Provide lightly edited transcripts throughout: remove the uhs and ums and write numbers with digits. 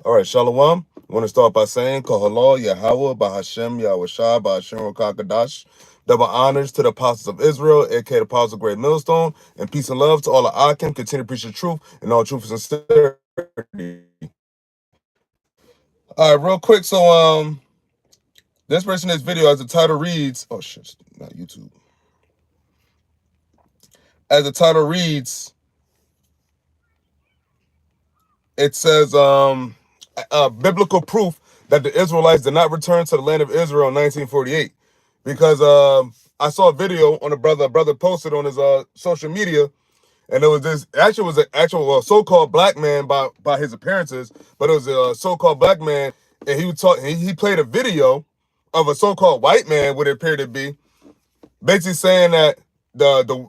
All right, Shalom. I want to start by saying, HALAL, YAHAWAH, BAHASHAM, YAHAWASHI, BAHASHAM, Rakakadash. Double honors to the apostles of Israel, aka the apostles of Great Millstone, and peace and love to all the Akim. Continue to preach the truth and all truth and sincerity. All right, real quick. So, the inspiration of this video, as the title reads, oh shit, not YouTube. As the title reads, it says, biblical proof that the Israelites did not return to the land of Israel in 1948. Because I saw a video on a brother posted on his social media, and it was this actually was an actual so-called black man by his appearances, but it was a so-called black man, and he would talk. He played a video of a so-called white man, what it appeared to be, basically saying that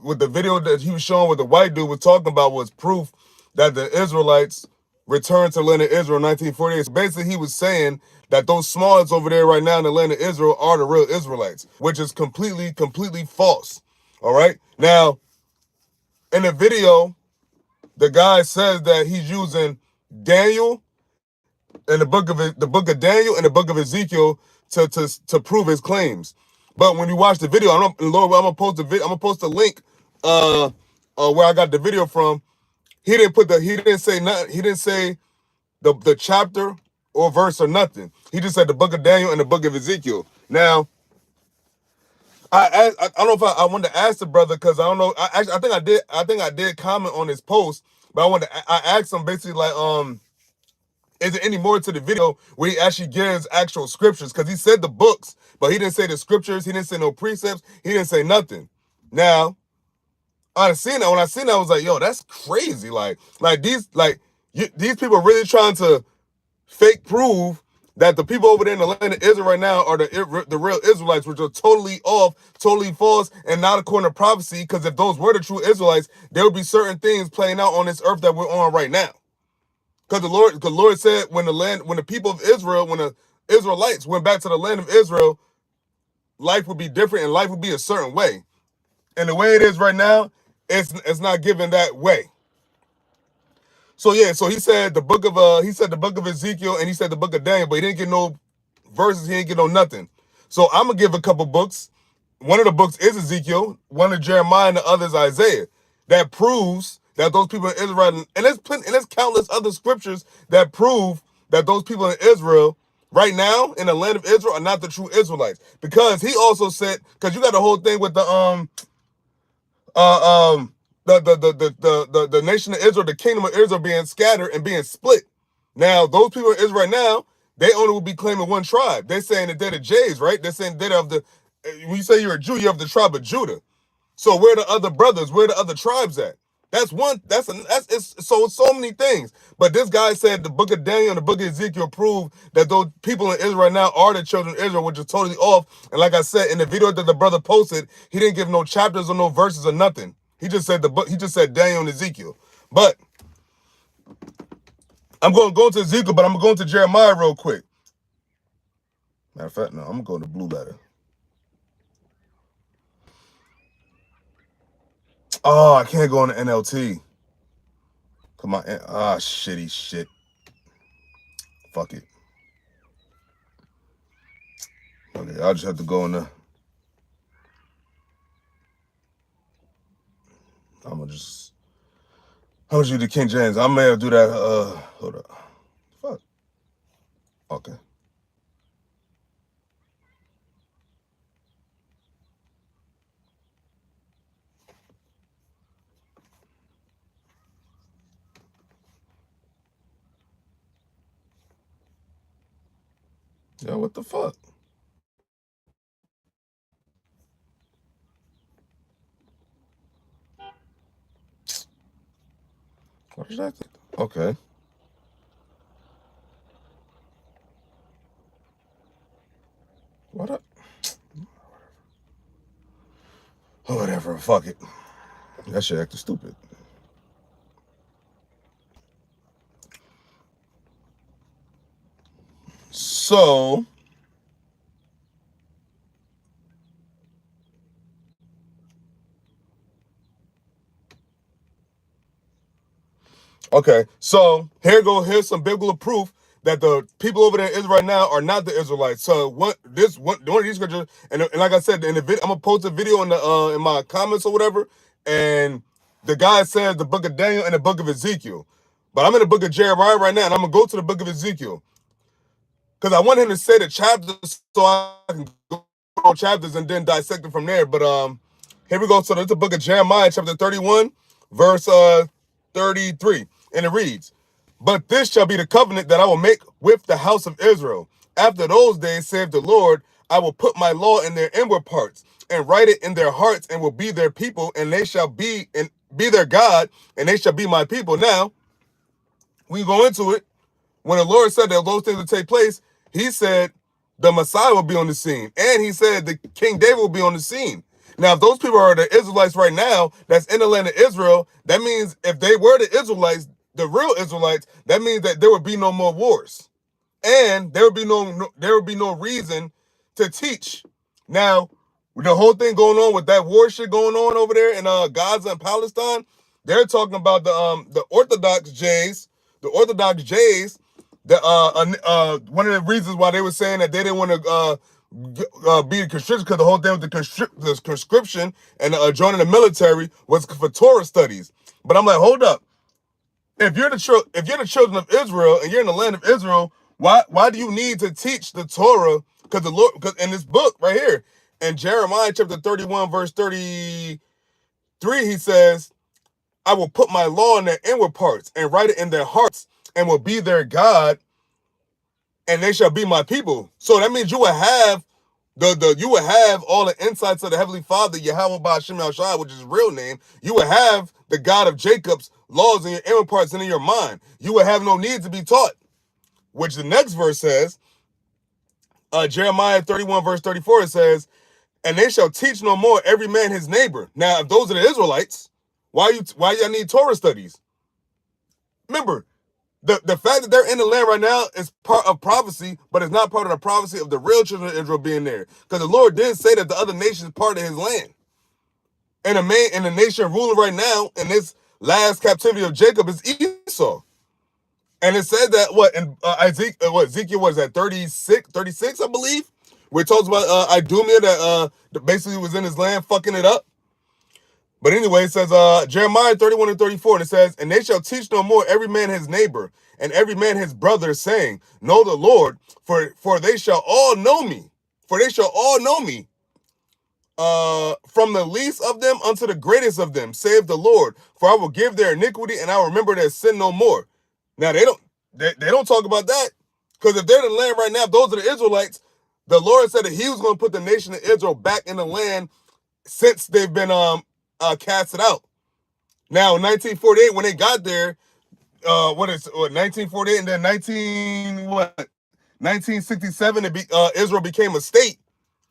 with the video that he was showing, what the white dude was talking about was proof that the Israelites returned to the land of Israel in 1948. So basically, he was saying that those smalls over there right now in the land of Israel are the real Israelites, which is completely false. All right. Now, in the video, the guy says that he's using Daniel and the book of Daniel and the book of Ezekiel to prove his claims. But when you watch the video, I'm gonna post the link where I got the video from. He didn't say nothing. He didn't say the chapter or verse or nothing. He just said the book of Daniel and the book of Ezekiel. Now, I don't know if I wanted to ask the brother, because I don't know. I think I did comment on his post, but I asked him basically like, is there any more to the video where he actually gives actual scriptures? Because he said the books, but he didn't say the scriptures. He didn't say no precepts. He didn't say nothing. Now, when I seen that, I was like, yo, that's crazy. These people are really trying to fake prove that the people over there in the land of Israel right now are the real Israelites, which are totally off, totally false, and not according to prophecy. Because if those were the true Israelites, there would be certain things playing out on this earth that we're on right now. Because the Lord said when the people of Israel, when the Israelites went back to the land of Israel, life would be different and life would be a certain way. And the way it is right now, it's not given that way. So yeah, so he said the book of Ezekiel, and he said the book of Daniel, but he didn't get no verses, he didn't get no nothing. So I'm gonna give a couple books. One of the books is Ezekiel, one is Jeremiah, and the other is Isaiah. That proves that those people in Israel, and there's countless other scriptures that prove that those people in Israel right now in the land of Israel are not the true Israelites. Because he also said, because you got the whole thing with the nation of Israel, the kingdom of Israel being scattered and being split. Now, those people in Israel right now, they only will be claiming one tribe. They're saying that they're the Jays, right? They're saying they're of the, when you say you're a Jew, you're of the tribe of Judah. So where are the other brothers? Where are the other tribes at? It's so many things. But this guy said the book of Daniel and the book of Ezekiel prove that those people in Israel right now are the children of Israel, which is totally off. And like I said, in the video that the brother posted, he didn't give no chapters or no verses or nothing. He just said he just said Daniel and Ezekiel. But I'm going to go to Ezekiel, but I'm going to go into Jeremiah real quick. Matter of fact, no, I'm going to go to Blue Letter. Oh, I can't go on the NLT. Come on. Shitty shit. Fuck it. Okay, I'll just have to go in the... I'm gonna do the King James. I may have to do that. Hold up. Fuck. Okay. Yeah, what the fuck? What is that? Okay. What up? Whatever. Fuck it. That shit acting stupid. So... Okay, so here's some biblical proof that the people over there in Israel right now are not the Israelites. So one of these scriptures, and like I said in the video, I'm gonna post a video in my comments or whatever, and the guy says the book of Daniel and the book of Ezekiel, but I'm in the book of Jeremiah right now, and I'm gonna go to the book of Ezekiel because I want him to say the chapters so I can go on chapters and then dissect it from there. But here we go. So it's the book of Jeremiah, chapter 31, verse 33, and it reads, "But this shall be the covenant that I will make with the house of Israel. After those days, saith the Lord, I will put my law in their inward parts and write it in their hearts, and will be their people, and they shall be their God, and they shall be my people." Now, we go into it. When the Lord said that those things would take place, he said the Messiah will be on the scene. And he said the King David will be on the scene. Now, if those people are the Israelites right now, that's in the land of Israel, that means if they were the Israelites, the real Israelites, that means that there would be no more wars. And there would be no reason to teach. Now, with the whole thing going on with that war shit going on over there in Gaza and Palestine, they're talking about the Orthodox Jays, one of the reasons why they were saying that they didn't want to be a conscription, because the whole thing with the conscription and joining the military was for Torah studies. But I'm like, hold up. If you're the children of Israel and you're in the land of Israel, why do you need to teach the Torah? Because in this book right here, in Jeremiah chapter 31, verse 33, he says, I will put my law in their inward parts and write it in their hearts, and will be their God, and they shall be my people. So that means you will have all the insights of the Heavenly Father, YAHAWAH, BAHASHAM, which is his real name. You will have the God of Jacob's laws in your inward parts and in your mind. You will have no need to be taught. Which the next verse says, Jeremiah 31, verse 34, it says, and they shall teach no more every man his neighbor. Now, if those are the Israelites, why y'all need Torah studies? Remember, the fact that they're in the land right now is part of prophecy, but it's not part of the prophecy of the real children of Israel being there. Because the Lord did say that the other nations part of his land. And the nation ruling right now in this last captivity of Jacob is Esau. And it said that Ezekiel was at 36, I believe, where it talks about Idumea that basically was in his land fucking it up. But anyway, it says Jeremiah 31 and 34, and it says, and they shall teach no more every man his neighbor and every man his brother, saying, know the Lord, for they shall all know me. For they shall all know me, from the least of them unto the greatest of them, saith the Lord. For I will give their iniquity, and I will remember their sin no more. Now they don't talk about that, because if they're in the land right now, those are the Israelites. The Lord said that he was going to put the nation of Israel back in the land since they've been casted out. Now, in 1948, when they got there, 1948, and then 1967, Israel became a state.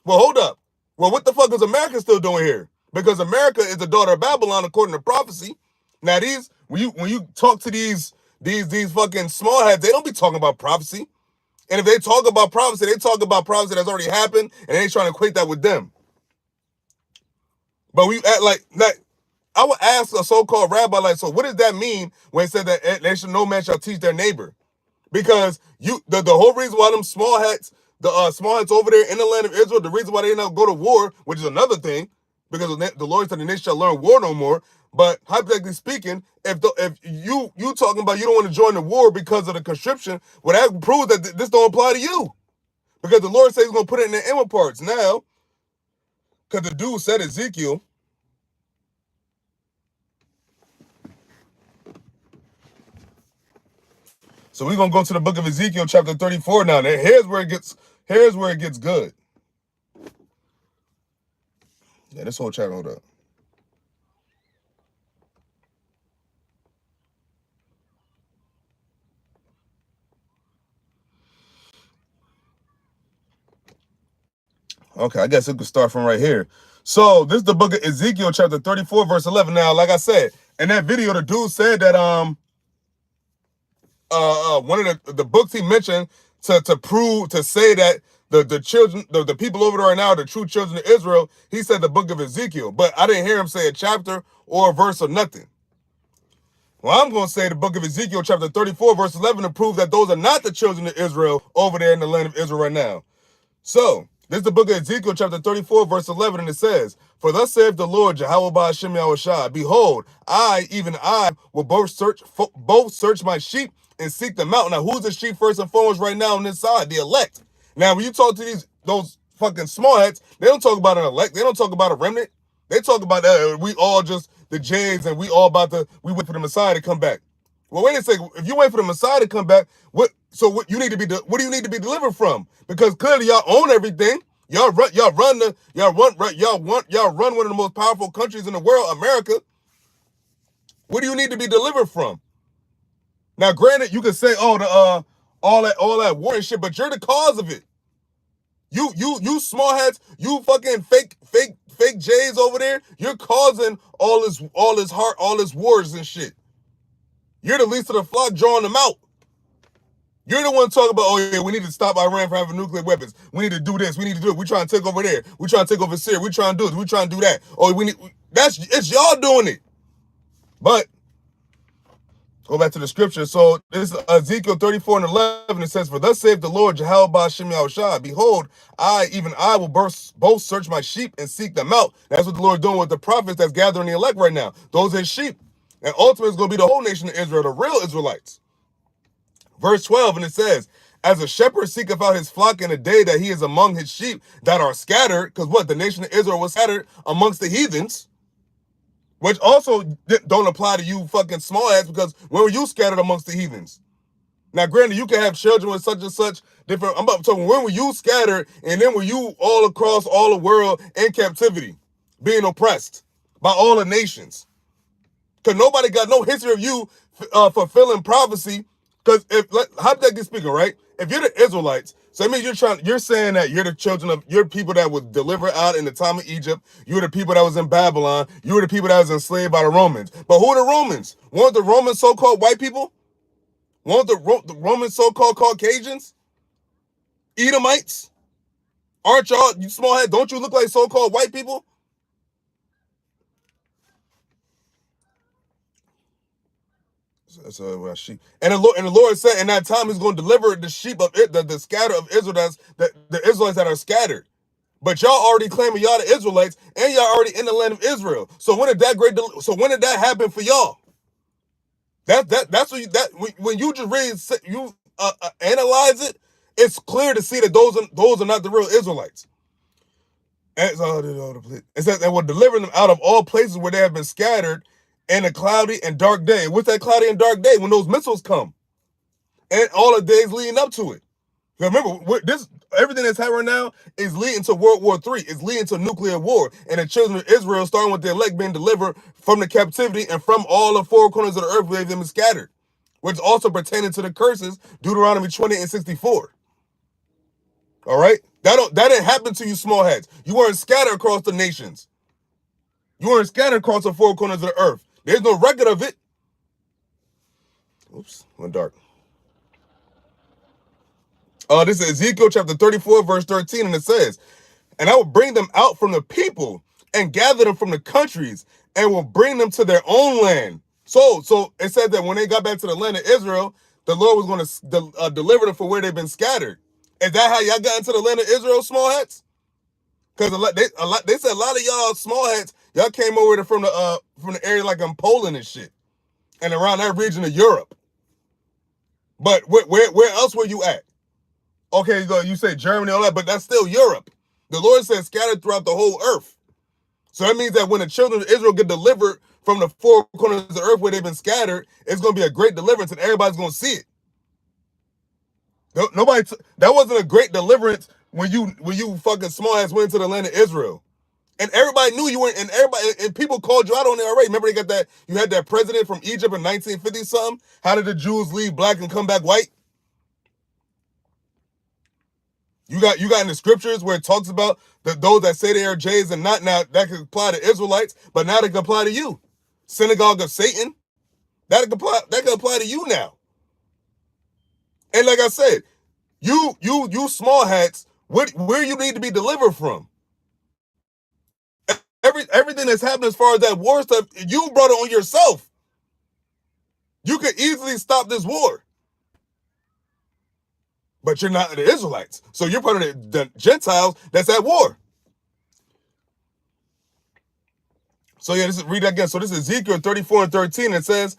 Well, hold up. Well, what the fuck is America still doing here? Because America is the daughter of Babylon, according to prophecy. Now, when you talk to these fucking small heads, they don't be talking about prophecy. And if they talk about prophecy, they talk about prophecy that's already happened, and they trying to equate that with them. But we act like I would ask a so-called rabbi, like, so what does that mean when it said that no man shall teach their neighbor? Because the whole reason why them small hats over there in the land of Israel, the reason why they don't go to war, which is another thing, because the Lord said the nation shall learn war no more. But hypothetically speaking, if you talking about you don't want to join the war because of the conscription, well, that proves that this don't apply to you. Because the Lord says he's going to put it in the inward parts. Now, because the dude said Ezekiel, so we're gonna go to the book of Ezekiel, chapter 34 now. Here's where it gets good. Yeah, this whole chapter, hold up. Okay, I guess it could start from right here. So this is the book of Ezekiel, chapter 34, verse 11. Now, like I said, in that video, the dude said that one of the books he mentioned to say that the children, the people over there right now are the true children of Israel, he said the book of Ezekiel. But I didn't hear him say a chapter or a verse or nothing. Well, I'm going to say the book of Ezekiel chapter 34 verse 11 to prove that those are not the children of Israel over there in the land of Israel right now. So, this is the book of Ezekiel chapter 34 verse 11, and it says, "For thus saith the Lord, YAHAWAH BAHASHAM YAHAWASHI, behold, I, even I, will both search my sheep and seek them out." Now, who's the sheep first and foremost right now on this side? The elect. Now, when you talk to those fucking small heads, they don't talk about an elect. They don't talk about a remnant. They talk about we all just the Jays and we wait for the Messiah to come back. Well, wait a second. If you wait for the Messiah to come back, what you need to be what do you need to be delivered from? Because clearly y'all own everything. Y'all run one of the most powerful countries in the world, America. What do you need to be delivered from? Now, granted, you could say, oh, all that war and shit, but you're the cause of it. You small heads, you fucking fake Jays over there, you're causing all this wars and shit. You're the least of the flock drawing them out. You're the one talking about, oh yeah, we need to stop Iran from having nuclear weapons. We need to do this. We need to do it. We trying to take over there. We trying to take over Syria. We trying to do this. We trying to do that. Oh, it's y'all doing it. But go back to the scripture. So this is Ezekiel 34 and 11. It says, "For thus saith the Lord, YAHAWAH BAHASHAM YAHAWASHI, behold, even I will both search my sheep and seek them out." That's what the Lord is doing with the prophets that's gathering the elect right now. Those are his sheep. And ultimately it's going to be the whole nation of Israel, the real Israelites. Verse 12, and it says, "As a shepherd seeketh out his flock in a day that he is among his sheep that are scattered," because what? The nation of Israel was scattered amongst the heathens, which also don't apply to you fucking small ass, because when were you scattered amongst the heathens? Now, granted, you can have children with such and such different. I'm about to talk, when were you scattered, and then were you all across all the world in captivity, being oppressed by all the nations? Because nobody got no history of you fulfilling prophecy. Because hypothetically speaking, right? If you're the Israelites, so that means you're saying that you're people that was delivered out in the time of Egypt. You were the people that was in Babylon. You were the people that was enslaved by the Romans. But who are the Romans? Weren't the Romans so-called white people? Weren't the Romans so-called Caucasians? Edomites? Aren't y'all, you small head, don't you look like so-called white people? So sheep. And the Lord said, in that time, he's going to deliver the sheep of it, the scatter of Israel, the Israelites that are scattered. But y'all already claiming y'all the Israelites, and y'all already in the land of Israel. So when did that happen for y'all? That's when you just read, you analyze it, it's clear to see that those are not the real Israelites. It says, "And will deliver them out of all places where they have been scattered in a cloudy and dark day." What's that cloudy and dark day? When those missiles come, and all the days leading up to it. Remember, everything that's happening now is leading to World War III. It's leading to nuclear war, and the children of Israel, starting with the elect, being delivered from the captivity and from all the four corners of the earth where they've been scattered, which also pertaining to the curses, Deuteronomy 20 and 64. All right, that didn't happen to you, small heads. You weren't scattered across the nations. You weren't scattered across the four corners of the earth. There's no record of it. Oops, went dark. This is Ezekiel chapter 34, verse 13, and it says, "And I will bring them out from the people and gather them from the countries and will bring them to their own land." So it said that when they got back to the land of Israel, the Lord was going to deliver them from where they've been scattered. Is that how y'all got into the land of Israel, small heads? Because they said a lot of y'all small heads, y'all came over from the area like in Poland and shit, and around that region of Europe. But where else were you at? Okay, you say Germany, all that, but that's still Europe. The Lord says scattered throughout the whole earth. So that means that when the children of Israel get delivered from the four corners of the earth where they've been scattered, it's going to be a great deliverance, and everybody's going to see it. That wasn't a great deliverance when you fucking small ass went to the land of Israel. And everybody knew you weren't, and people called you out on it already. Remember you had that president from Egypt in 1950 something? How did the Jews leave black and come back white? You got in the scriptures where it talks about those that say they are Jays and not, now that could apply to Israelites, but now they can apply to you. Synagogue of Satan, that could apply to you now. And like I said, you small hats, where you need to be delivered from. Everything that's happened as far as that war stuff, you brought it on yourself. You could easily stop this war. But you're not the Israelites. So you're part of the Gentiles that's at war. So yeah, read that again. So this is Ezekiel 34 and 13. It says,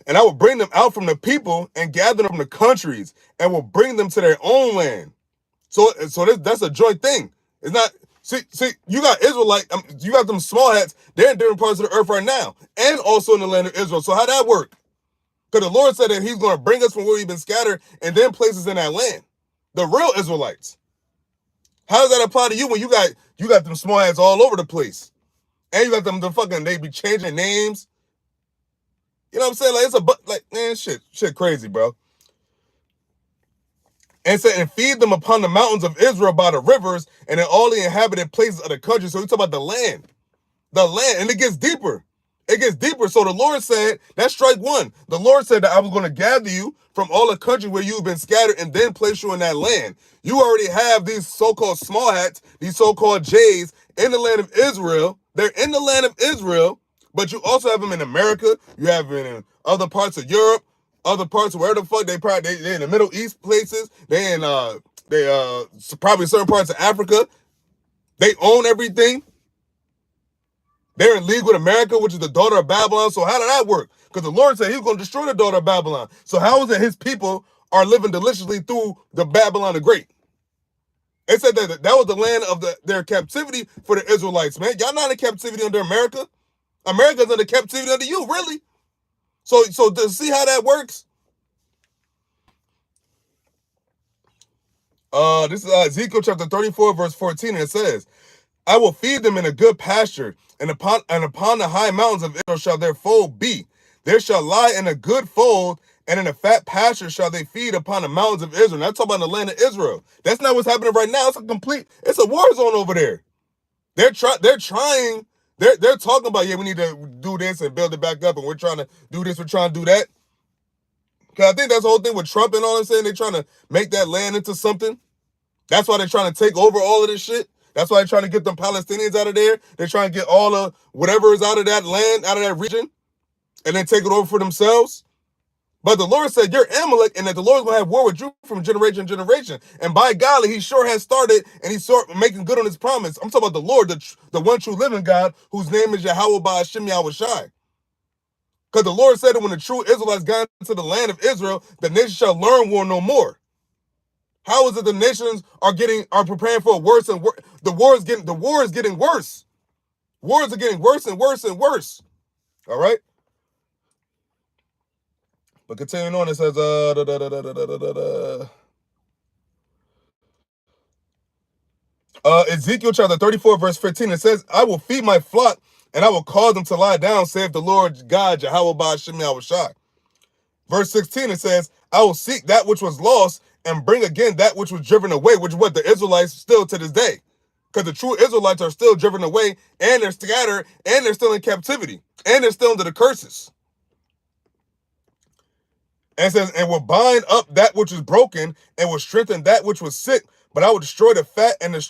and I will bring them out from the people and gather them from the countries and will bring them to their own land. So that's a joint thing. It's not, see, you got Israelite, you got them small hats, they're in different parts of the earth right now, and also in the land of Israel. So how that work? Because the Lord said that he's going to bring us from where we've been scattered and then place us in that land. The real Israelites. How does that apply to you when you got them small hats all over the place? And you got them the fucking, they be changing names. You know what I'm saying? Like, it's man, shit crazy, bro. And said, and feed them upon the mountains of Israel by the rivers and in all the inhabited places of the country. So we talk about the land. The land. And it gets deeper. It gets deeper. So the Lord said, that's strike one. The Lord said that I was going to gather you from all the country where you've been scattered and then place you in that land. You already have these so-called small hats, these so-called J's in the land of Israel. They're in the land of Israel, but you also have them in America. You have them in other parts of Europe, other parts of where the fuck they're in the Middle East places. They probably certain parts of Africa. They own everything. They're in league with America, which is the daughter of Babylon. So how did that work? Because the Lord said he was going to destroy the daughter of Babylon. So how is it his people are living deliciously through the Babylon the Great? It said that was the land of their captivity for the Israelites, man. Y'all not in captivity under America. America's under captivity under you, really. So to see how that works, this is Ezekiel chapter 34, verse 14, and it says, I will feed them in a good pasture, and upon the high mountains of Israel shall their fold be. There shall lie in a good fold, and in a fat pasture shall they feed upon the mountains of Israel. That's talking about the land of Israel. That's not what's happening right now. It's a war zone over there. They're talking about, yeah, we need to do this and build it back up, and we're trying to do this, we're trying to do that. Because I think that's the whole thing with Trump and all that saying. They're trying to make that land into something. That's why they're trying to take over all of this shit. That's why they're trying to get them Palestinians out of there. They're trying to get all of whatever is out of that land, out of that region, and then take it over for themselves. But the Lord said, you're Amalek, and that the Lord's going to have war with you from generation to generation. And by golly, he sure has started, and he's making good on his promise. I'm talking about the Lord, the one true living God, whose name is YAHAWAH, BAHASHAM, YAHAWASHI. Because the Lord said that when the true Israelites got into the land of Israel, the nation shall learn war no more. How is it the nations are preparing for a worse and worse? The war is getting worse. Wars are getting worse and worse and worse. All right. But continuing on, it says Ezekiel chapter 34, verse 15. It says, I will feed my flock and I will cause them to lie down, saith the Lord God, YAHAWAH, BAHASHAM, YAHAWASHI. Verse 16, it says, I will seek that which was lost and bring again that which was driven away, which is what the Israelites still to this day. Because the true Israelites are still driven away, and they're scattered, and they're still in captivity, and they're still under the curses. And it says, and will bind up that which is broken, and will strengthen that which was sick. But I will destroy the fat and the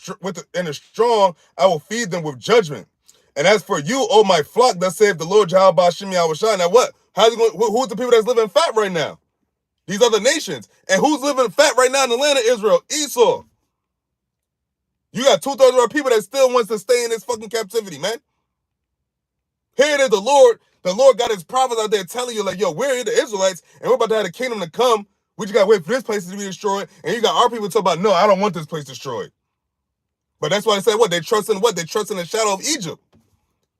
strong. I will feed them with judgment. And as for you, O my flock, thus saith the Lord YAHAWAH, BAHASHAM, YAHAWASHI. Now what? Who's the people that's living fat right now? These other nations. And who's living fat right now in the land of Israel? Esau. You got 2/3 of our people that still wants to stay in this fucking captivity, man. Here it is, the Lord got his prophets out there telling you, like, yo, we're here, the Israelites, and we're about to have the kingdom to come. We just got to wait for this place to be destroyed. And you got our people talking about, no, I don't want this place destroyed. But that's why I said what? They trust in what? They trust in the shadow of Egypt.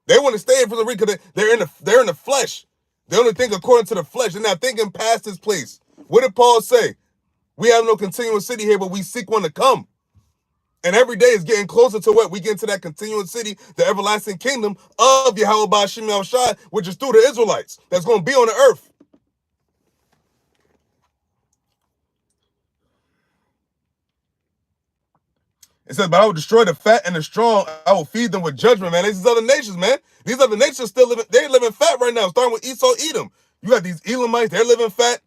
They want to stay in for the reason because they're in the flesh. They only think according to the flesh. They're not thinking past this place. What did Paul say? We have no continuous city here, but we seek one to come. And every day is getting closer to what? We get into that continuous city, the everlasting kingdom of YAHAWAH, BAHASHAM, YAHAWASHI, which is through the Israelites. That's going to be on the earth. It says, but I will destroy the fat and the strong. I will feed them with judgment, man. These other nations, man. These other nations still living, they're living fat right now, starting with Esau, Edom. You got these Elamites, they're living fat.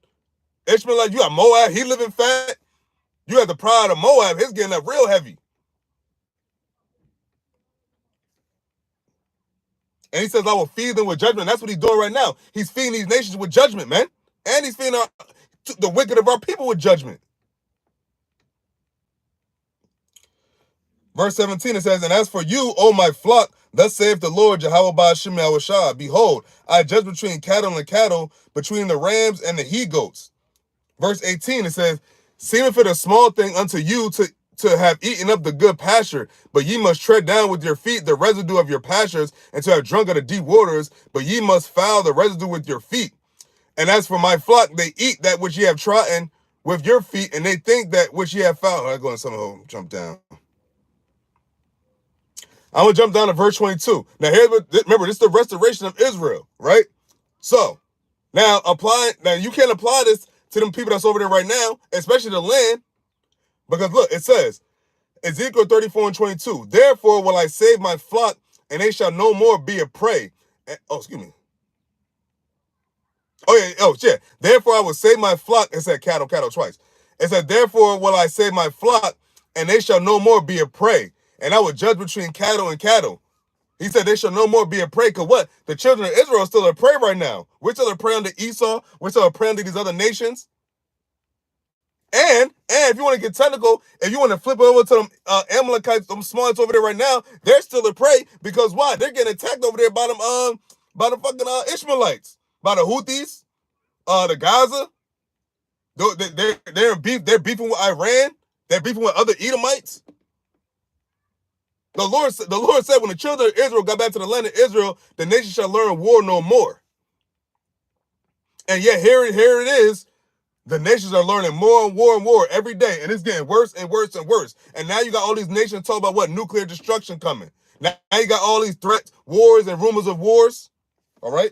Ishmaelites, you got Moab, he living fat. You got the pride of Moab, he's getting up real heavy. And he says, I will feed them with judgment. That's what he's doing right now. He's feeding these nations with judgment, man. And he's feeding the wicked of our people with judgment. Verse 17, it says, and as for you, O my flock, thus saith the Lord, YAHAWASHI, behold, I judge between cattle and cattle, between the rams and the he-goats. Verse 18, it says, seemeth it a small thing unto you to have eaten up the good pasture, but ye must tread down with your feet the residue of your pastures, and to have drunk of the deep waters, but ye must foul the residue with your feet. And as for my flock, they eat that which ye have trodden with your feet, and they think that which ye have found. I go on some jump down. I'm gonna jump down to verse 22. Now, remember, this is the restoration of Israel, right? So now you can't apply this to them people that's over there right now, especially the land, because look, it says, Ezekiel 34 and 22. Therefore will I save my flock, and they shall no more be a prey. Excuse me. Yeah. Therefore I will save my flock. It said cattle twice. It said, therefore will I save my flock, and they shall no more be a prey. And I will judge between cattle and cattle. He said they shall no more be a prey. Because what? The children of Israel are still a prey right now. We're still a prey under Esau. We're still a prey under these other nations. And if you want to get technical, if you want to flip it over to them Amalekites, them smarts over there right now, they're still a prey. Because why? They're getting attacked over there by the fucking Ishmaelites, by the Houthis, the Gaza. They're beefing with Iran. They're beefing with other Edomites. The Lord said, when the children of Israel got back to the land of Israel, the nation shall learn war no more. And yet here it is. The nations are learning more and more every day, and it's getting worse and worse and worse. And now you got all these nations talking about what? Nuclear destruction coming. Now you got all these threats, wars, and rumors of wars. All right.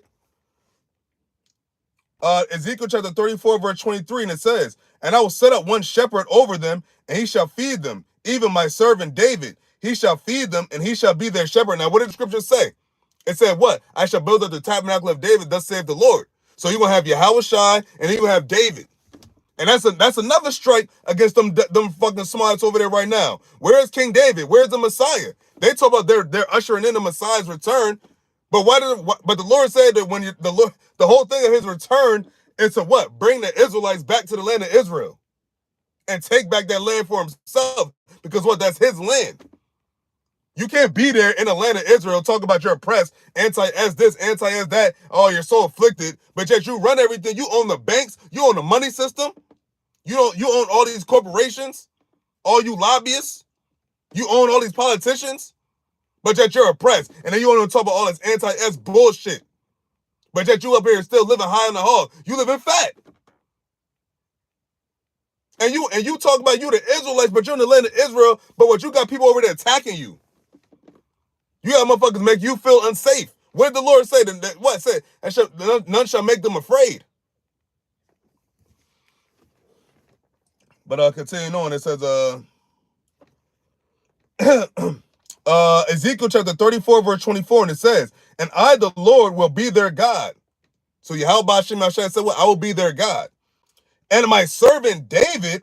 Ezekiel chapter 34, verse 23, and it says, and I will set up one shepherd over them, and he shall feed them, even my servant David. He shall feed them, and he shall be their shepherd. Now, what did the scripture say? It said what? I shall build up the tabernacle of David, thus saith the Lord. So you're going to have YAHAWASHI, and then you're going to have David. And that's another strike against them fucking smarts over there right now. Where is King David? Where's the Messiah? They talk about they're ushering in the Messiah's return. But but the Lord said that when the whole thing of his return is to what? Bring the Israelites back to the land of Israel and take back that land for himself. Because what? That's his land. You can't be there in the land of Israel, talk about you're oppressed, anti-as this, anti-as that. Oh, you're so afflicted. But yet you run everything. You own the banks. You own the money system. You own all these corporations. All you lobbyists. You own all these politicians. But yet you're oppressed. And then you want to talk about all this anti-S bullshit. But yet you up here still living high in the hog. You living fat. And you talk about you the Israelites, but you're in the land of Israel, but what you got people over there attacking you. You got motherfuckers make you feel unsafe. What did the Lord say? What said? None shall make them afraid. But continuing on, it says Ezekiel chapter 34, verse 24, and it says, and I, the Lord, will be their God. So YAHAWASHI said, well, I will be their God. And my servant David,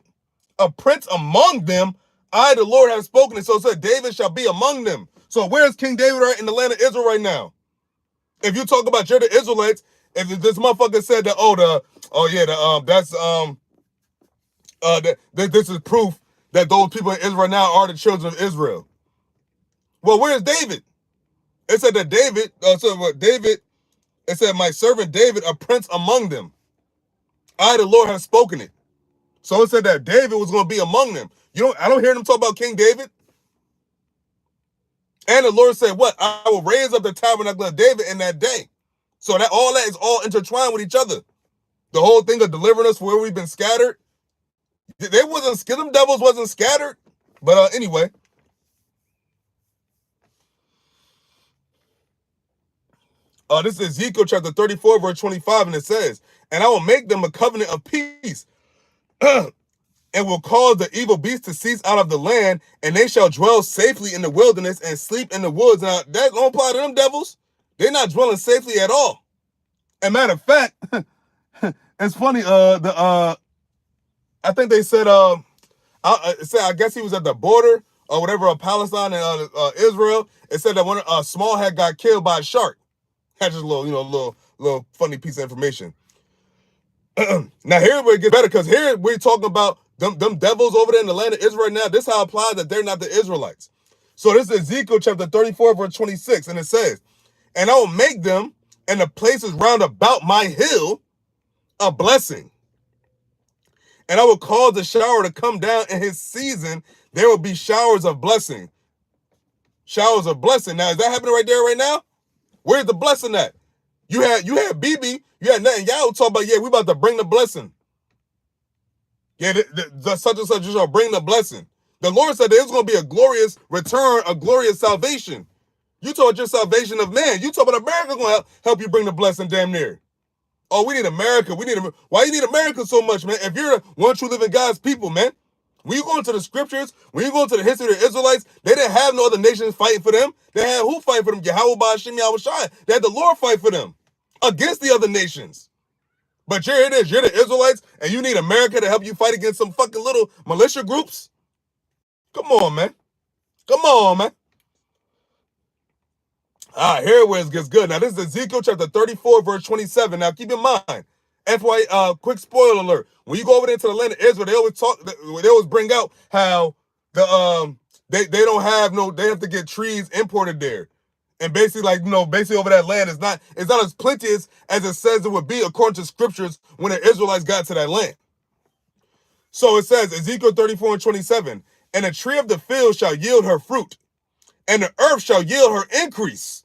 a prince among them, I, the Lord, have spoken it. So it said, David shall be among them. So where's King David right in the land of Israel right now? If you talk about you're the Israelites, if this motherfucker said that, this is proof that those people in Israel now are the children of Israel. Well, where's David? It said that David, it said, my servant David, a prince among them. I, the Lord, have spoken it. So it said that David was going to be among them. I don't hear them talk about King David. And the Lord said, what? I will raise up the tabernacle of David in that day. So that is all intertwined with each other. The whole thing of delivering us where we've been scattered. Them devils wasn't scattered. But anyway. This is Ezekiel chapter 34, verse 25, and it says, and I will make them a covenant of peace, and will cause the evil beast to cease out of the land, and they shall dwell safely in the wilderness and sleep in the woods. Now, that don't apply to them devils. They're not dwelling safely at all. And matter of fact, it's funny, I think they said, I guess he was at the border or whatever of Palestine and Israel. It said that one small head got killed by a shark. That's just a little funny piece of information. Now here where it gets better, because here we're talking about them devils over there in the land of Israel now. This is how it applies that they're not the Israelites. So this is Ezekiel chapter 34, verse 26, and it says, and I will make them and the places round about my hill a blessing. And I will cause the shower to come down in his season. There will be showers of blessing. Showers of blessing. Now, is that happening right there right now? Where's the blessing at? You had BB, you had Netanyahu talk about, yeah, we about to bring the blessing. Yeah, the such and such shall bring the blessing. The Lord said there's going to be a glorious return, a glorious salvation. You told your salvation of man. You told about America going to help you bring the blessing damn near. Oh, we need America. Why you need America so much, man? If you're the one true living God's people, man. When you go into the scriptures, when you go into the history of the Israelites, they didn't have no other nations fighting for them. They had who fight for them? YAHAWAH, BAHASHAM, YAHAWASHI. They had the Lord fight for them against the other nations. But here it is. You're the Israelites, and you need America to help you fight against some fucking little militia groups? Come on, man. Come on, man. All right, here where it gets good. Now, this is Ezekiel chapter 34, verse 27. Now, keep in mind, quick spoiler alert. When you go over there to the land of Israel, they always bring out how they don't have they have to get trees imported there. And basically, basically over that land it's not as plenteous as it says it would be according to scriptures when the Israelites got to that land. So it says, Ezekiel 34 and 27, and a tree of the field shall yield her fruit, and the earth shall yield her increase.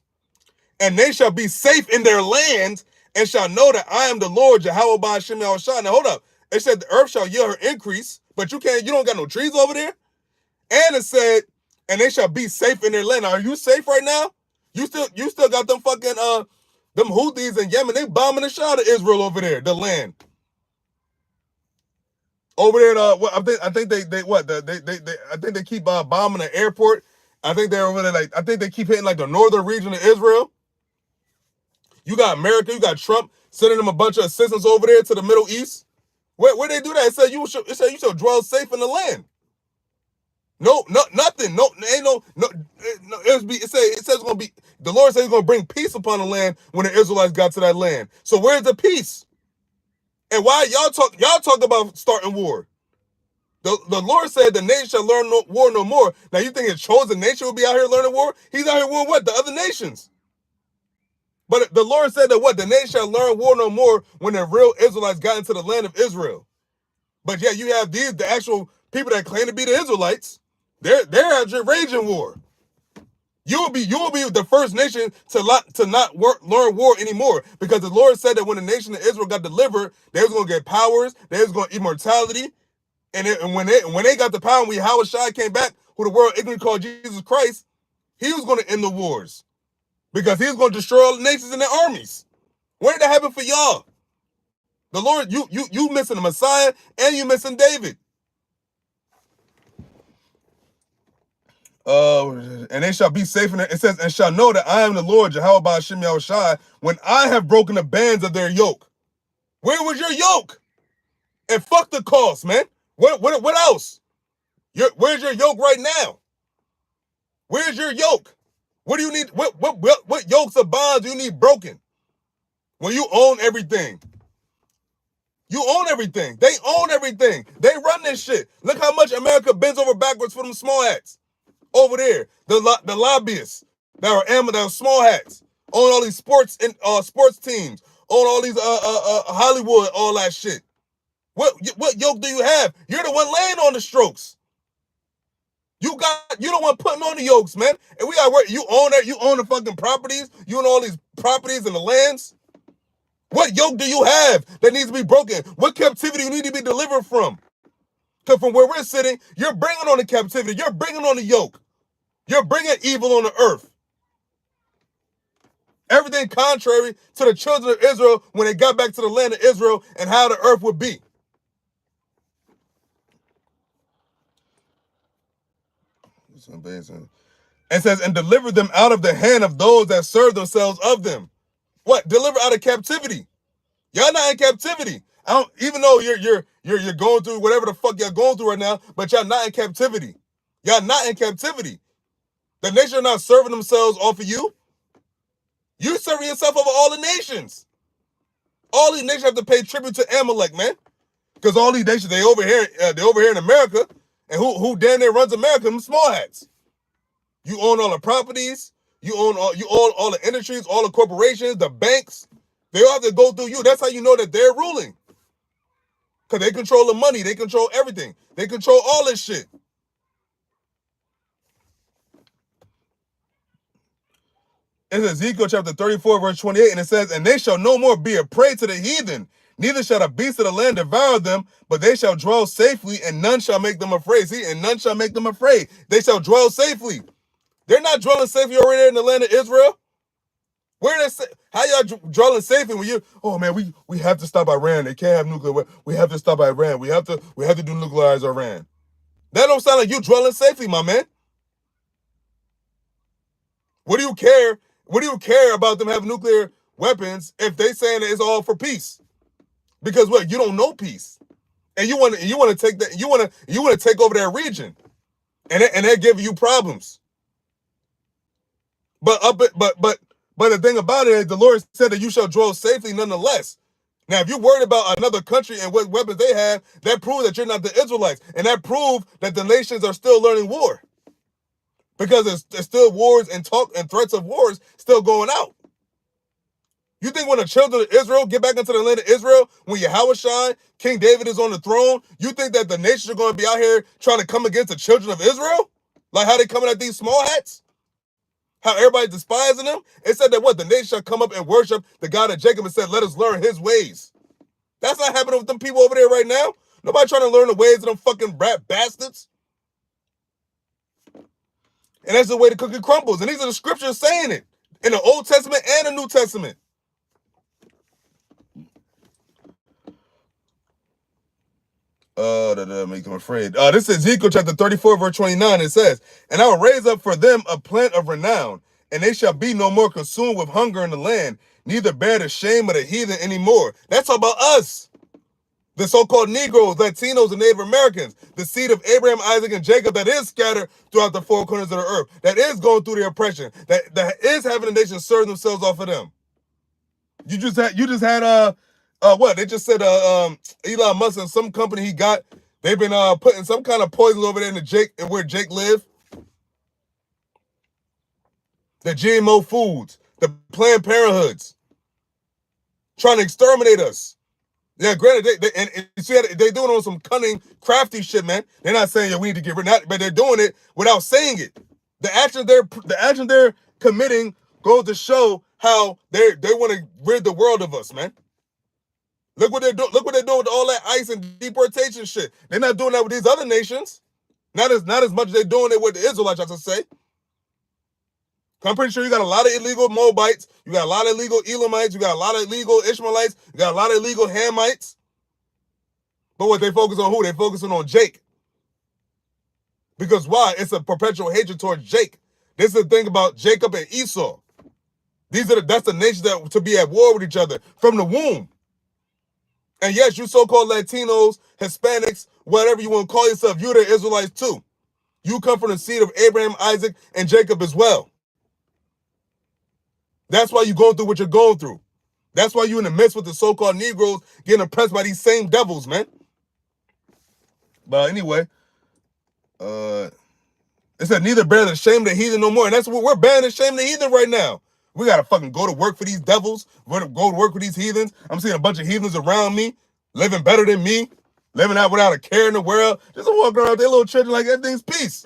And they shall be safe in their land, and shall know that I am the Lord, YAHAWAH, BAHASHAM, YAHAWASHI. Now, hold up. It said the earth shall yield her increase, but you don't got no trees over there. And it said, and they shall be safe in their land. Now, are you safe right now? You still got them fucking, them Houthis in Yemen. They bombing the shit out of Israel over there, the land. Over there, I think they keep bombing the airport. I think they're over there, I think they keep hitting the northern region of Israel. You got America, you got Trump sending them a bunch of assistants over there to the Middle East. Where they do that? It said you should dwell safe in the land. Nothing. It says it's gonna be. The Lord says He's gonna bring peace upon the land when the Israelites got to that land. So where's the peace? And why y'all talk about starting war? The Lord said the nation shall learn war no more. Now you think His chosen nation will be out here learning war? He's out here warring what? The other nations. But the Lord said that what? The nation shall learn war no more when the real Israelites got into the land of Israel. But yeah, you have the actual people that claim to be the Israelites. They're out raging war. You will be the first nation to not learn war anymore, because the Lord said that when the nation of Israel got delivered, they was gonna get powers, they was gonna immortality, and when they got the power, when YAHAWASHI came back, who the world ignorantly called Jesus Christ, He was gonna end the wars, because He was gonna destroy all the nations and their armies. When did that happen for y'all? The Lord, you missing the Messiah and you missing David. And they shall be safe in it. It says, and shall know that I am the Lord, YAHAWAH, BAHASHAM, YAHAWASHI, when I have broken the bands of their yoke. Where was your yoke? And fuck the cost, man. What else? Where's your yoke right now? Where's your yoke? What do you need? What yokes of bonds do you need broken? When you own everything. You own everything. They own everything. They run this shit. Look how much America bends over backwards for them small hats. Over there, the lobbyists that are small hats, own all these sports teams, own all these Hollywood, all that shit. What yoke do you have? You're the one laying on the strokes. You the one putting on the yokes, man. And we got work. You own that. You own the fucking properties. You own all these properties and the lands. What yoke do you have that needs to be broken? What captivity you need to be delivered from? Because from where we're sitting, you're bringing on the captivity. You're bringing on the yoke. You're bringing evil on the earth. Everything contrary to the children of Israel when they got back to the land of Israel and how the earth would be. It's amazing. It says, and deliver them out of the hand of those that serve themselves of them. What? Deliver out of captivity. Y'all not in captivity. Even though you're going through whatever the fuck y'all going through right now, but y'all not in captivity. Y'all not in captivity. The nation are not serving themselves off of you. You serving yourself over all the nations. All these nations have to pay tribute to Amalek, man. Because all these nations, they over here in America, and who damn near runs America? Them small hats. You own all the properties, you own all the industries, all the corporations, the banks. They all have to go through you. That's how you know that they're ruling. Because they control the money, they control everything. They control all this shit. It's Ezekiel chapter 34, verse 28, and it says, "And they shall no more be a prey to the heathen, neither shall the beasts of the land devour them, but they shall dwell safely, and none shall make them afraid." See, and none shall make them afraid. They shall dwell safely. They're not dwelling safely over there in the land of Israel. Where they how y'all dwelling safely when you? Oh man, we have to stop Iran. They can't have nuclear weapons. We have to stop Iran. We have to do nuclearize Iran. That don't sound like you dwelling safely, my man. What do you care? What do you care about them having nuclear weapons if they saying that it's all for peace? Because what, you don't know peace, and you want to take that you want to take over that region, and they're giving you problems. But the thing about it is the Lord said that you shall dwell safely nonetheless. Now, if you're worried about another country and what weapons they have, that proves that you're not the Israelites, and that proves that the nations are still learning war. Because there's still wars and talk and threats of wars still going out. You think when the children of Israel get back into the land of Israel, when YAHAWASHI, King David is on the throne, you think that the nations are going to be out here trying to come against the children of Israel? Like how they coming at these small hats? How everybody's despising them? It said that what? The nation shall come up and worship the God of Jacob and said, let us learn his ways. That's not happening with them people over there right now. Nobody trying to learn the ways of them fucking rat bastards. And that's the way the cookie crumbles. And these are the scriptures saying it in the Old Testament and the New Testament. That make them afraid. This is Ezekiel chapter 34, verse 29. It says, "And I will raise up for them a plant of renown, and they shall be no more consumed with hunger in the land, neither bear the shame of the heathen anymore." That's about us. The so-called Negroes, Latinos, and Native Americans, the seed of Abraham, Isaac, and Jacob that is scattered throughout the four corners of the earth, that is going through the oppression, that is having the nation serve themselves off of them. You just had what? They just said Elon Musk and some company he got, they've been putting some kind of poison over there in where Jake live. The GMO foods, the Planned Parenthoods, trying to exterminate us. Yeah, granted, and you see, they doing it on some cunning, crafty shit, man. They're not saying, yeah, we need to get rid of that, but they're doing it without saying it. The action they're committing goes to show how they want to rid the world of us, man. Look what they're doing. Look what they're doing with all that ICE and deportation shit. They're not doing that with these other nations. Not as much as they're doing it with the Israelites, I should say. I'm pretty sure you got a lot of illegal Moabites, you got a lot of illegal Elamites, you got a lot of illegal Ishmaelites, you got a lot of illegal Hamites. But what they focus on who? They focusing on Jake. Because why? It's a perpetual hatred towards Jake. This is the thing about Jacob and Esau. That's the nations that to be at war with each other from the womb. And yes, you so-called Latinos, Hispanics, whatever you want to call yourself, you're the Israelites too. You come from the seed of Abraham, Isaac, and Jacob as well. That's why you're going through what you're going through. That's why you're in the midst with the so-called Negroes getting oppressed by these same devils, man. But anyway, it said neither bear the shame of the heathen no more. And that's what we're bearing the shame of the heathen right now. We got to fucking go to work for these devils. We're going to go to work with these heathens. I'm seeing a bunch of heathens around me, living better than me, living out without a care in the world. Just walking around with their little children like everything's peace.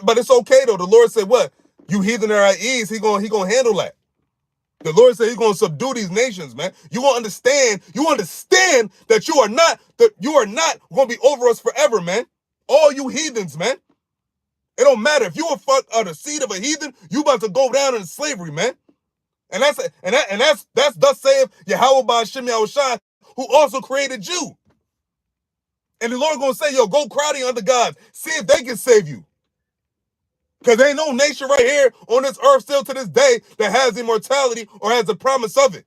But it's okay, though. The Lord said, what? You heathen are at ease. He gonna handle that. The Lord said he's gonna subdue these nations, man. You won't understand. You understand that you are not gonna be over us forever, man. All you heathens, man. It don't matter if you are the seed of a heathen. You about to go down in slavery, man. And that's thus saith Yahawah BAHASHAM YAHWASHI, who also created you. And the Lord gonna say, yo, go cry to your other gods. See if they can save you. Because there ain't no nation right here on this earth still to this day that has immortality or has the promise of it.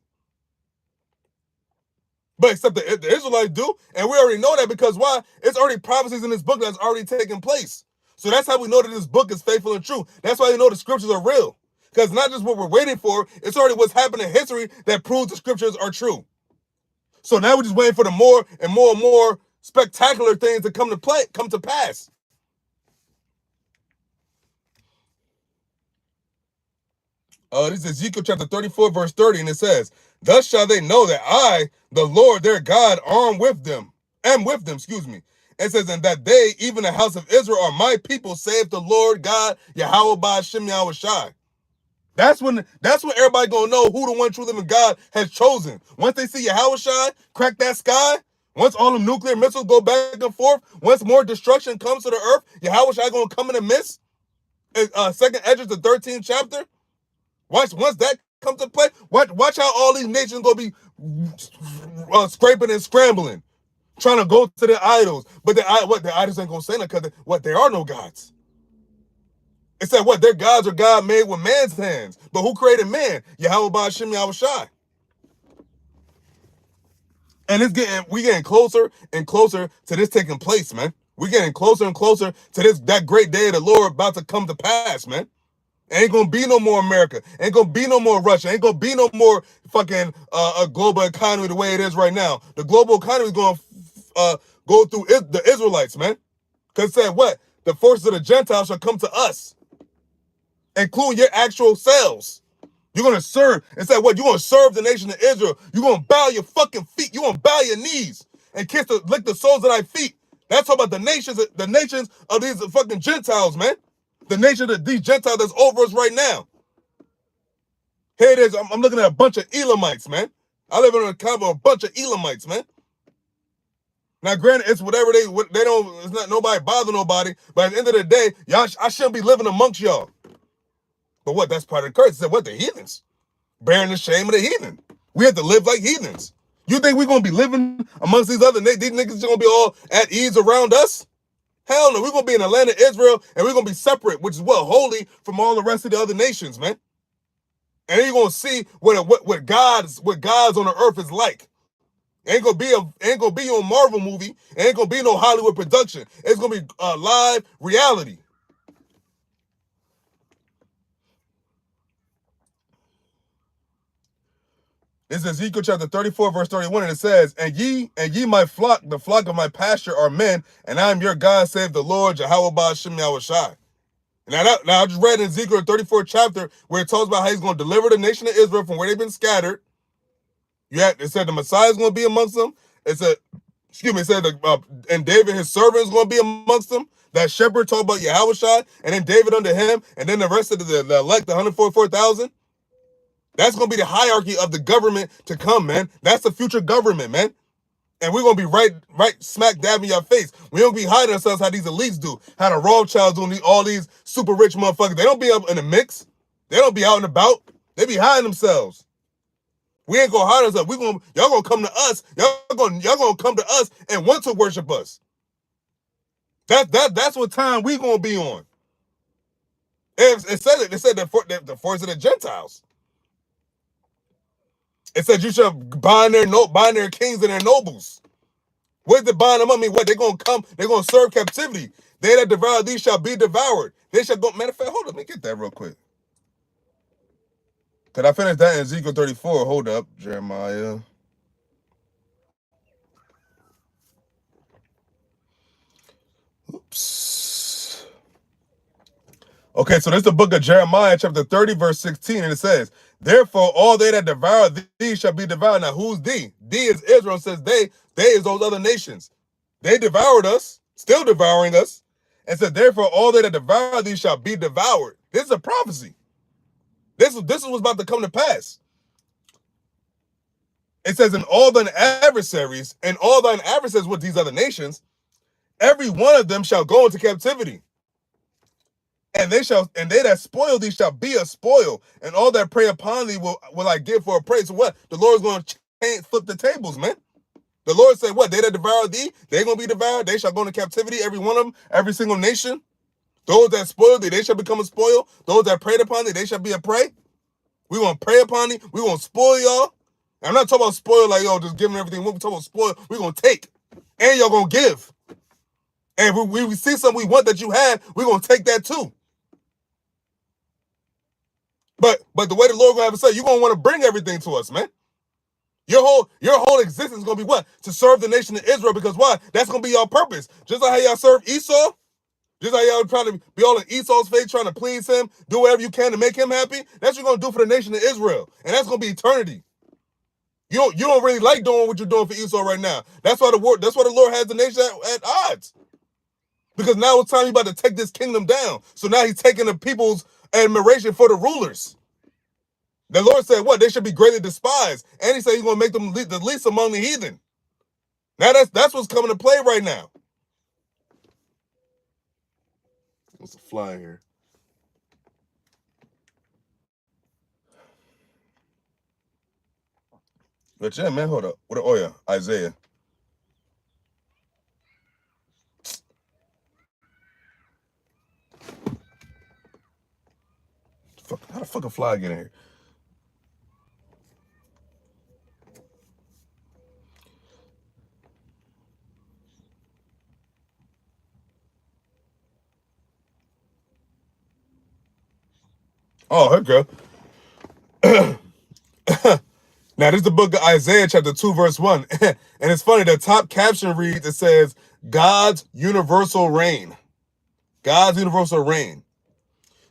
But except the Israelites do. And we already know that because why? It's already prophecies in this book that's already taken place. So that's how we know that this book is faithful and true. That's why we know the scriptures are real. Because not just what we're waiting for, it's already what's happened in history that proves the scriptures are true. So now we're just waiting for the more and more spectacular things to come to pass. This is Ezekiel chapter 34, verse 30, and it says, "Thus shall they know that I, the Lord their God, am with them, excuse me. It says, and that they, even the house of Israel, are my people, saith the Lord God, Yahawah BAHASHAM YAHAWASHI. That's when everybody gonna know who the one true living God has chosen. Once they see Yahawashi crack that sky, once all the nuclear missiles go back and forth, once more destruction comes to the earth, Yahawashi gonna come in the midst. Second Esdras, the 13th chapter. Once that comes to play, watch how all these nations gonna be scraping and scrambling, trying to go to the idols. But the idols ain't gonna say nothing because there are no gods. It said their gods are God made with man's hands. But who created man? Yahawah BAHASHAM YAHAWASHI. And we getting closer and closer to this taking place, man. We getting closer and closer to that great day of the Lord about to come to pass, man. Ain't gonna be no more America. Ain't gonna be no more Russia. Ain't gonna be no more fucking a global economy the way it is right now. The global economy is gonna go through the Israelites, man. Because it said the forces of the Gentiles shall come to us, including your actual selves. You're going to serve. It said You're going to serve the nation of Israel. You're going to bow your fucking feet. You're going to bow your knees and lick the soles of thy feet. That's talking about the nations of these fucking Gentiles, man. The nation of these Gentiles that's over us right now. Here it is. I'm looking at a bunch of Elamites, man. I live in a combo of a bunch of Elamites, man. Now, granted, it's whatever they don't, it's not nobody bother nobody, but at the end of the day, I shouldn't be living amongst y'all. But that's part of the curse. It said the heathens. Bearing the shame of the heathen. We have to live like heathens. You think we're going to be living amongst these these niggas going to be all at ease around us? Hell no, we're going to be in the land of Israel, and we're going to be separate, which is holy from all the rest of the other nations, man. And you're going to see what God's on the earth is like. Ain't gonna be a Marvel movie. Ain't gonna be no Hollywood production. It's gonna be live reality. This is Ezekiel chapter 34, verse 31, and it says, and ye my flock, the flock of my pasture are men, and I am your God, save the Lord, Yahawah BAHASHAM YAHAWASHI. Now I just read in Ezekiel 34 chapter where it talks about how he's going to deliver the nation of Israel from where they've been scattered. It said the Messiah is going to be amongst them. It said and David, his servant, is going to be amongst them. That shepherd talked about Yahawashi, and then David under him, and then the rest of the elect, the 144,000. That's going to be the hierarchy of the government to come, man. That's the future government, man. And we're going to be right smack dab in your face. We don't be hiding ourselves how these elites do. How the Rothschilds doing all these super rich motherfuckers. They don't be up in the mix. They don't be out and about. They be hiding themselves. We ain't going to hide ourselves. Y'all going to come to us. Y'all going to come to us and want to worship us. That's what time we going to be on. It said the force of the Gentiles. It said you shall bind their kings and their nobles. What did bind them up mean? They're going to come, they're going to serve captivity. They that devour these shall be devoured. They shall go, matter of fact, hold up, let me get that real quick. Because I finished that in Ezekiel 34. Hold up, Jeremiah. Oops. Okay, so this is the book of Jeremiah, chapter 30, verse 16, and it says, therefore, all they that devour thee shall be devoured. Now, who's thee? Thee is Israel, says they is those other nations. They devoured us, still devouring us, and said, therefore, all they that devour thee shall be devoured. This is a prophecy. This is what's about to come to pass. It says, and all thine adversaries with these other nations, every one of them shall go into captivity. And they that spoil thee shall be a spoil, and all that prey upon thee will I give for a prey. So what? The Lord's going to flip the tables, man. The Lord said, what? They that devour thee, they're going to be devoured. They shall go into captivity, every one of them, every single nation. Those that spoil thee, they shall become a spoil. Those that preyed upon thee, they shall be a prey. We're going to prey upon thee. We're going to spoil y'all. I'm not talking about spoil like, just giving everything. We're talking about spoil. We're going to take. And y'all going to give. And if we see something we want that you have, we're going to take that too. But the way the Lord gonna have to say, you're gonna want to bring everything to us, man. Your whole existence is gonna be what? To serve the nation of Israel, because why? That's gonna be your purpose. Just like how y'all serve Esau, just like y'all trying to be all in Esau's face, trying to please him, do whatever you can to make him happy. That's what you're gonna do for the nation of Israel, and that's gonna be eternity. You don't really like doing what you're doing for Esau right now. That's why the Lord has the nation at odds. Because now it's time he's about to take this kingdom down. So now he's taking the people's admiration for the rulers. The Lord said what? They should be greatly despised. And he said he's going to make them the least among the heathen. Now that's what's coming to play right now. What's a fly here? But yeah, man, hold up. Oh yeah, Isaiah. How the fuck a fly get in here? Oh, her girl. Now, this is the book of Isaiah, chapter 2, verse 1. And it's funny, the top caption reads, it says, God's universal reign. God's universal reign.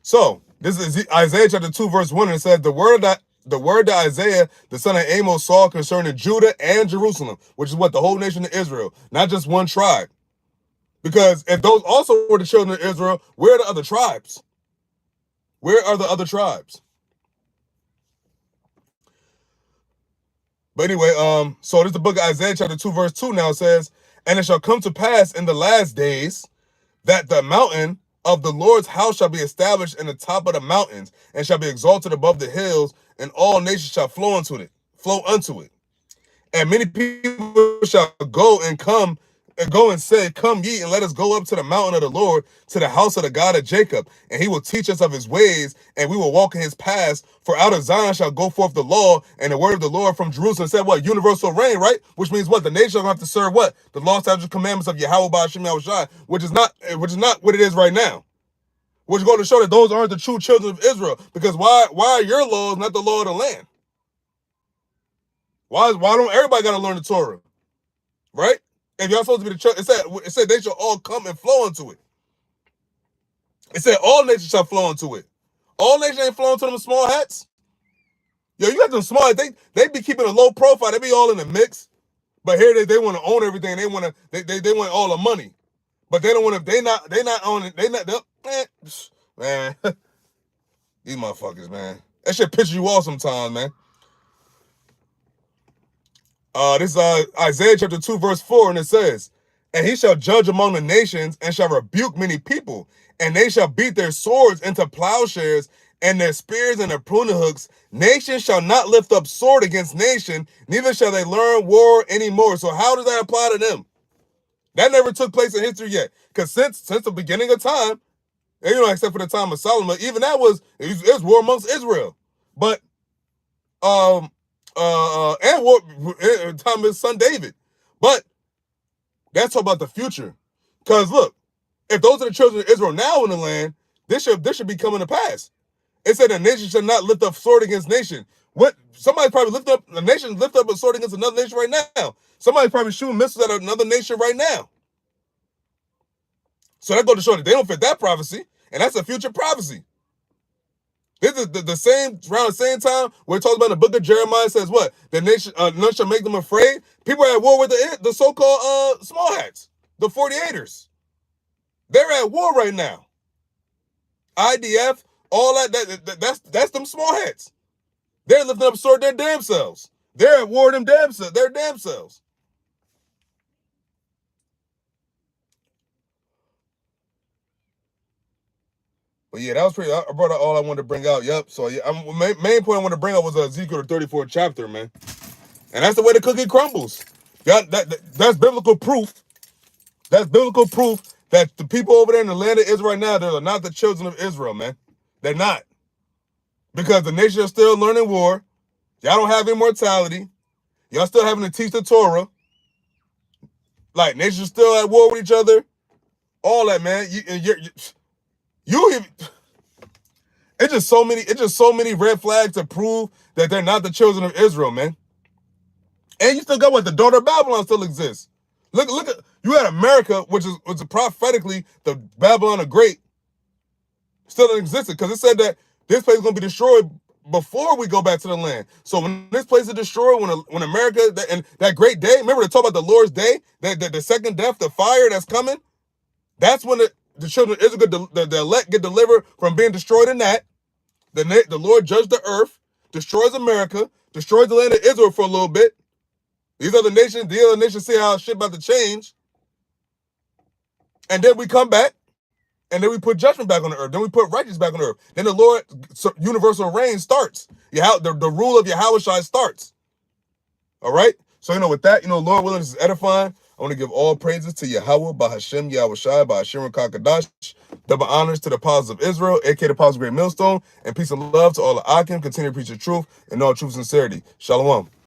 So, this is Isaiah chapter 2, verse 1, and it says, the word that Isaiah, the son of Amos, saw concerning Judah and Jerusalem, which is what? The whole nation of Israel, not just one tribe. Because if those also were the children of Israel, where are the other tribes? Where are the other tribes? But anyway, so this is the book of Isaiah chapter 2, verse 2 now says, and it shall come to pass in the last days that the mountain of the Lord's house shall be established in the top of the mountains, and shall be exalted above the hills, and all nations shall flow unto it. And many people shall go and say, come ye, and let us go up to the mountain of the Lord, to the house of the God of Jacob, and he will teach us of his ways, and we will walk in his paths. For out of Zion shall go forth the law, and the word of the Lord from Jerusalem. Said what? Universal reign, right? Which means what? The nation will have to serve what? The law, statutes, commandments of YAHAWAH, BAHASHAM, YAHAWASHI, which is not what it is right now. Which is going to show that those aren't the true children of Israel. Because why are your laws not the law of the land? Why don't everybody got to learn the Torah? Right? If y'all supposed to be the church, it said they shall all come and flow into it. It said all nations shall flow into it. All nations ain't flowing to them small hats. Yo, you got them small hats. They be keeping a low profile. They be all in the mix. But here they want to own everything. They want all the money. But they don't want to, they not owning, man. These motherfuckers, man. That shit pisses you off sometimes, man. This is Isaiah chapter 2, verse 4, and it says, and he shall judge among the nations, and shall rebuke many people, and they shall beat their swords into plowshares, and their spears and their pruning hooks. Nation shall not lift up sword against nation, neither shall they learn war anymore. So how does that apply to them? That never took place in history yet. Because since the beginning of time, except for the time of Solomon, even that was war amongst Israel. But and war time of his son David. But that's about the future. Because look, if those are the children of Israel now in the land, this should be coming to pass. It said a nation shall not lift up sword against nation. What? Somebody's probably a nation lift up a sword against another nation right now. Somebody's probably shooting missiles at another nation right now. So that goes to show that they don't fit that prophecy, and that's a future prophecy. This is the same, around the same time we're talking about in the book of Jeremiah. Says what? The nation, none shall make them afraid. People are at war with the so-called small hats, the 48ers. They're at war right now. IDF, all that's them small hats. They're lifting up sword their damn selves. They're at war with their damn selves. But yeah, that was pretty. I brought out all I wanted to bring out. Yep. So yeah, main point I wanted to bring out was Ezekiel the 34th chapter, man. And that's the way the cookie crumbles. That's biblical proof. That's biblical proof that the people over there in the land of Israel right now, they're not the children of Israel, man. They're not. Because the nation are still learning war. Y'all don't have immortality. Y'all still having to teach the Torah. Like, nations still at war with each other. All that, man. It's just so many red flags to prove that they're not the children of Israel, man. And you still got what? The daughter of Babylon still exists. Look at, you had America, which is prophetically the Babylon the Great, still existed, because it said that this place is going to be destroyed before we go back to the land. So when this place is destroyed, when America, and that great day, remember to talk about the Lord's day, the second death, the fire that's coming, that's when the children of Israel, the elect, get delivered from being destroyed in that. The Lord judged the earth, destroys America, destroys the land of Israel for a little bit. The other nations see how shit about to change. And then we come back, and then we put judgment back on the earth. Then we put righteousness back on the earth. Then the Lord, universal reign starts. The rule of YAHAWASHI starts. All right? So, with that, Lord willing, this is edifying. I want to give all praises to Yahweh, BAHASHAM, YAHWASHI, BAHASHIM, Kakadash. Double honors to the apostles of Israel, aka the apostles of Great Millstone, and peace and love to all the Akim. Continue to preach the truth and all true sincerity. Shalom.